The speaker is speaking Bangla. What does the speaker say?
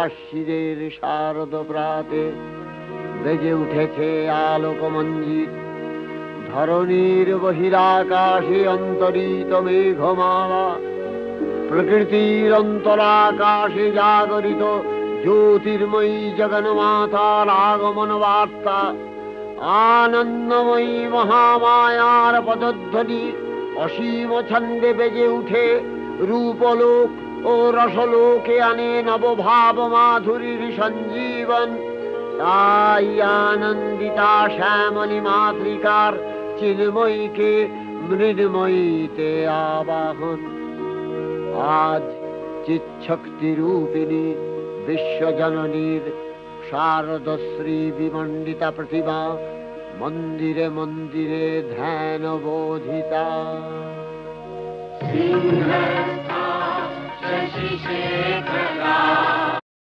আশ্বিনের শারদ প্রাতে বেজে উঠেছে আলোকমঞ্জিত। ধরণীর বহিরাকাশে অন্তরিত মেঘমালা, প্রকৃতির অন্তরাকাশে জাগরিত জ্যোতির্ময়ী জগন্মাতার আগমন বার্তা। আনন্দময়ী মহামায়ার পদধ্বনি অসীম ছন্দে বেজে উঠে রূপলোক ও রসলোকে আনে নবভাব মাধুরীর সঞ্জীবন। তাই আনন্দিতা শ্যামলী মাতৃকার চিন্ময়ীকে মৃন্ময়ীতে আবাহন। আজ চিৎশক্তি রূপিণী বিশ্বজননীর শারদশ্রী বিমণ্ডিতা প্রতিমা মন্দিরে মন্দিরে ধ্যান বোধিতা। সিংহস্থা শশিশেখরা